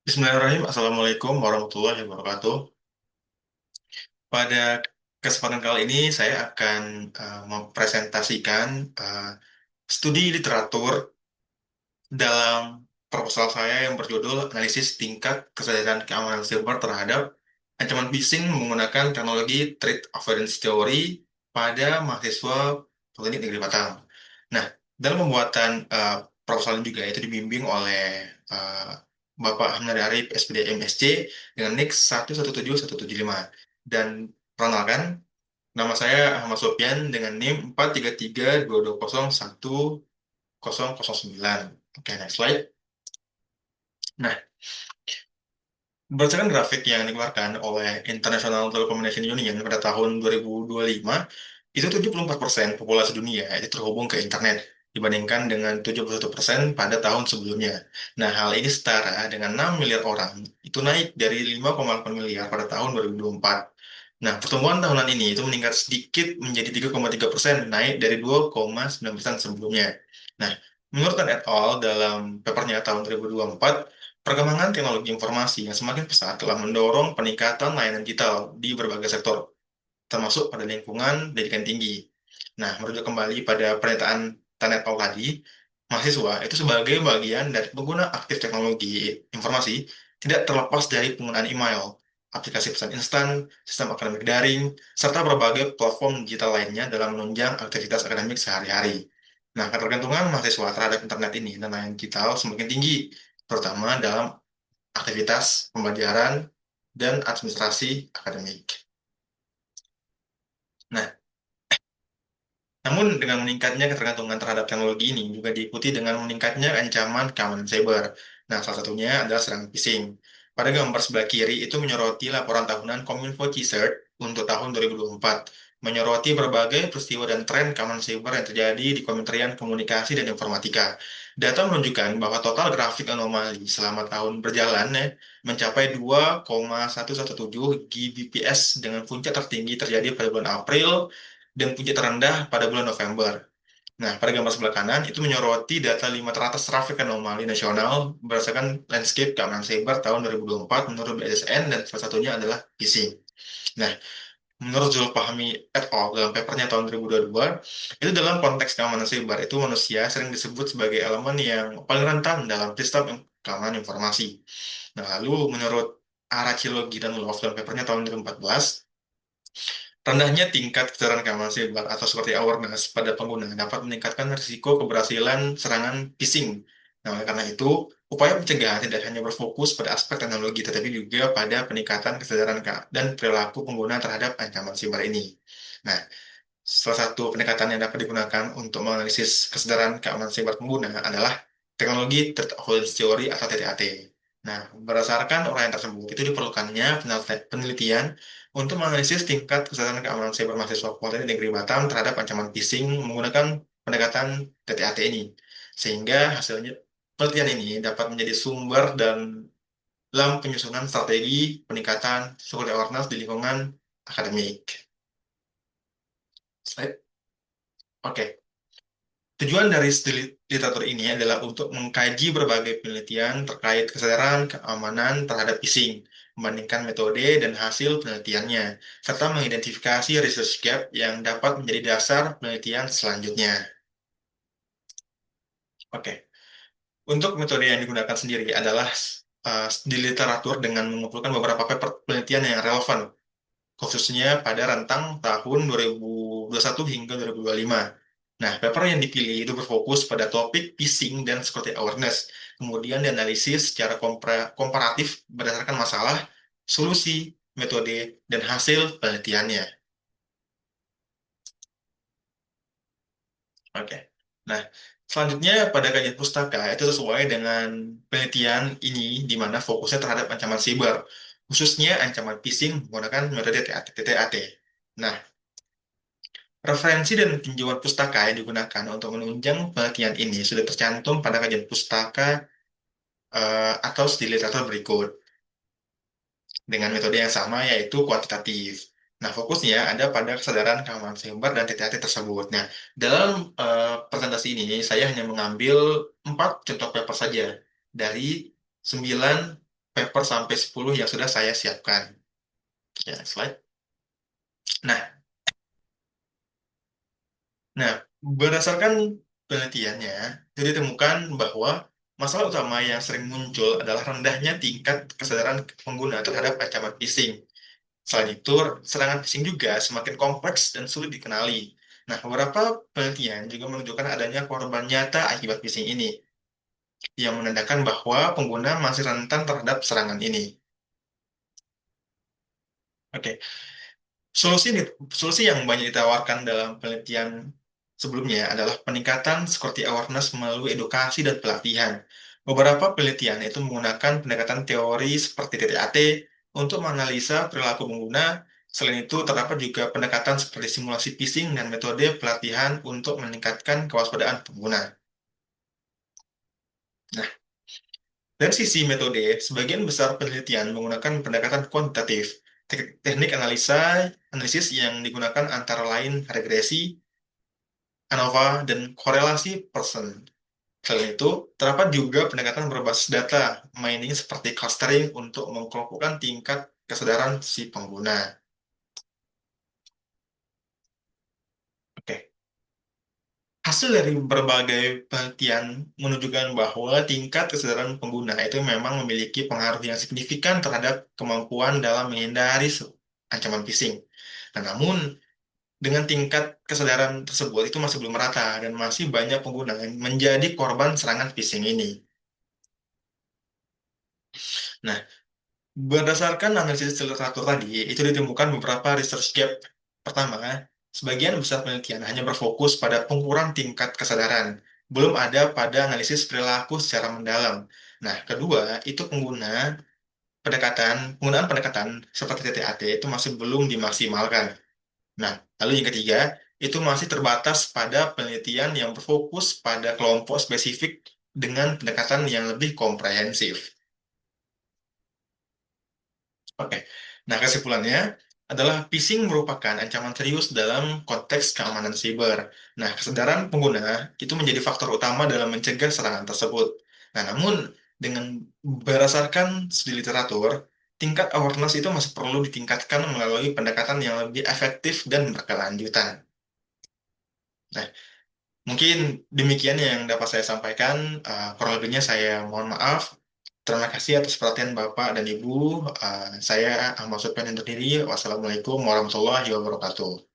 Bismillahirrahmanirrahim. Assalamualaikum warahmatullahi wabarakatuh. Pada kesempatan kali ini saya akan mempresentasikan eh, studi literatur dalam proposal saya yang berjudul Analisis Tingkat Kesadaran Keamanan Siber terhadap Ancaman Phishing menggunakan teknologi Threat Avoidance Theory pada mahasiswa Politeknik Negeri Batam. Nah, dalam pembuatan proposal ini juga itu dibimbing oleh eh, Bapak Ahmad Arif SPD MSc dengan NIK 117175. Dan perkenalkan, nama saya Ahmad Sofyan dengan NIM 43322011009. Oke, next slide. Nah, berdasarkan grafik yang dikeluarkan oleh International Telecommunication Union pada tahun 2025, itu 74% populasi dunia itu terhubung ke internet dibandingkan dengan 71% pada tahun sebelumnya. Nah, hal ini setara dengan 6 miliar orang, itu naik dari 5,8 miliar pada tahun 2024. Nah, pertumbuhan tahunan ini itu meningkat sedikit menjadi 3,3%, naik dari 2,9% sebelumnya. Nah, menurut Tan et al. Dalam papernya tahun 2024, perkembangan teknologi informasi yang semakin pesat telah mendorong peningkatan layanan digital di berbagai sektor, termasuk pada lingkungan pendidikan tinggi. Nah, merujuk kembali pada pernyataan Tanet Paul tadi, mahasiswa itu sebagai bagian dari pengguna aktif teknologi informasi tidak terlepas dari penggunaan email, aplikasi pesan instan, sistem akademik daring, serta berbagai platform digital lainnya dalam menunjang aktivitas akademik sehari-hari. Nah, ketergantungan mahasiswa terhadap internet ini dan layanan digital semakin tinggi, terutama dalam aktivitas pembelajaran dan administrasi akademik. Nah, namun dengan meningkatnya ketergantungan terhadap teknologi ini juga diikuti dengan meningkatnya ancaman keamanan cyber. Nah, salah satunya adalah serangan phishing. Pada gambar sebelah kiri itu menyoroti laporan tahunan Kominfo CSIRT untuk tahun 2024, menyoroti berbagai peristiwa dan tren keamanan cyber yang terjadi di Kementerian Komunikasi dan Informatika. Data menunjukkan bahwa total grafik anomali selama tahun berjalan mencapai 2,117 Gbps dengan puncak tertinggi terjadi pada bulan April dan puncak terendah pada bulan November. Nah, pada gambar sebelah kanan itu menyoroti data 500 traffic anomali nasional berdasarkan landscape keamanan cyber tahun 2024 menurut BSSN, dan salah satunya adalah phishing. Nah, menurut Zulfahmi et al. Dalam papernya tahun 2022, itu dalam konteks keamanan cyber itu manusia sering disebut sebagai elemen yang paling rentan dalam sistem keamanan informasi. Nah, lalu menurut Arachilogi dan Love dalam papernya tahun 2014, rendahnya tingkat kesadaran keamanan siber atau seperti awareness pada pengguna dapat meningkatkan risiko keberhasilan serangan phishing. Nah, oleh karena itu, upaya pencegahan tidak hanya berfokus pada aspek teknologi, tetapi juga pada peningkatan kesadaran dan perilaku pengguna terhadap ancaman siber ini. Nah, salah satu pendekatan yang dapat digunakan untuk menganalisis kesadaran keamanan siber pengguna adalah teknologi Threat Avoidance Theory atau TTAT. Nah, berdasarkan uraian tersebut, itu diperlukannya penelitian untuk menganalisis tingkat kesadaran keamanan siber mahasiswa Politeknik Negeri Batam terhadap ancaman phishing menggunakan pendekatan TTAT ini. Sehingga hasilnya penelitian ini dapat menjadi sumber dan dalam penyusunan strategi peningkatan security awareness di lingkungan akademik. Slide. Oke. Tujuan dari studi literatur ini adalah untuk mengkaji berbagai penelitian terkait kesadaran keamanan terhadap phishing, membandingkan metode dan hasil penelitiannya, serta mengidentifikasi research gap yang dapat menjadi dasar penelitian selanjutnya. Oke, untuk metode yang digunakan sendiri adalah di literatur dengan mengumpulkan beberapa paper penelitian yang relevan, khususnya pada rentang tahun 2021 hingga 2025. Nah, paper yang dipilih itu berfokus pada topik phishing dan security awareness, kemudian dianalisis secara komparatif berdasarkan masalah, solusi, metode, dan hasil penelitiannya. Oke. Nah, selanjutnya pada kajian pustaka itu sesuai dengan penelitian ini di mana fokusnya terhadap ancaman siber, khususnya ancaman phishing menggunakan metode TTAT. Nah, referensi dan tinjauan pustaka yang digunakan untuk menunjang penelitian ini sudah tercantum pada kajian pustaka atau studi literatur berikut dengan metode yang sama yaitu kuantitatif. Nah, fokusnya ada pada kesadaran keamanan siber dan TTAT tersebut. Nah, dalam presentasi ini saya hanya mengambil 4 contoh paper saja dari 9 paper sampai 10 yang sudah saya siapkan. Ya, slide. Nah, Nah, berdasarkan penelitiannya, jadi ditemukan bahwa masalah utama yang sering muncul adalah rendahnya tingkat kesadaran pengguna terhadap ancaman phishing. Selain itu, serangan phishing juga semakin kompleks dan sulit dikenali. Nah, beberapa penelitian juga menunjukkan adanya korban nyata akibat phishing ini, yang menandakan bahwa pengguna masih rentan terhadap serangan ini. Oke, Solusi solusi yang banyak ditawarkan dalam penelitian sebelumnya adalah peningkatan seperti awareness melalui edukasi dan pelatihan. Beberapa penelitian itu menggunakan pendekatan teori seperti TTAT untuk menganalisa perilaku pengguna. Selain itu, terdapat juga pendekatan seperti simulasi phishing dan metode pelatihan untuk meningkatkan kewaspadaan pengguna. Nah, dari sisi metode, sebagian besar penelitian menggunakan pendekatan kuantitatif. Teknik analisis yang digunakan antara lain regresi, ANOVA, dan korelasi person. Selain itu, terdapat juga pendekatan berbasis data, mining seperti clustering untuk mengelompokkan tingkat kesadaran si pengguna. Oke. Hasil dari berbagai penelitian menunjukkan bahwa tingkat kesadaran pengguna itu memang memiliki pengaruh yang signifikan terhadap kemampuan dalam menghindari ancaman phishing. Nah, namun, dengan tingkat kesadaran tersebut itu masih belum merata dan masih banyak pengguna yang menjadi korban serangan phishing ini. Nah, berdasarkan analisis literatur tadi, itu ditemukan beberapa research gap. Pertama, sebagian besar penelitian hanya berfokus pada pengukuran tingkat kesadaran, belum ada pada analisis perilaku secara mendalam. Nah, kedua, itu penggunaan pendekatan seperti TTAT itu masih belum dimaksimalkan. Nah, lalu yang ketiga, itu masih terbatas pada penelitian yang berfokus pada kelompok spesifik dengan pendekatan yang lebih komprehensif. Oke, nah kesimpulannya adalah phishing merupakan ancaman serius dalam konteks keamanan siber. Nah, kesadaran pengguna itu menjadi faktor utama dalam mencegah serangan tersebut. Nah, namun dengan berdasarkan studi literatur, tingkat awareness itu masih perlu ditingkatkan melalui pendekatan yang lebih efektif dan berkelanjutan. Nah, mungkin demikian yang dapat saya sampaikan. Kurang lebihnya saya mohon maaf. Terima kasih atas perhatian Bapak dan Ibu. Saya Ahmad Sofyan undur diri. Wassalamualaikum warahmatullahi wabarakatuh.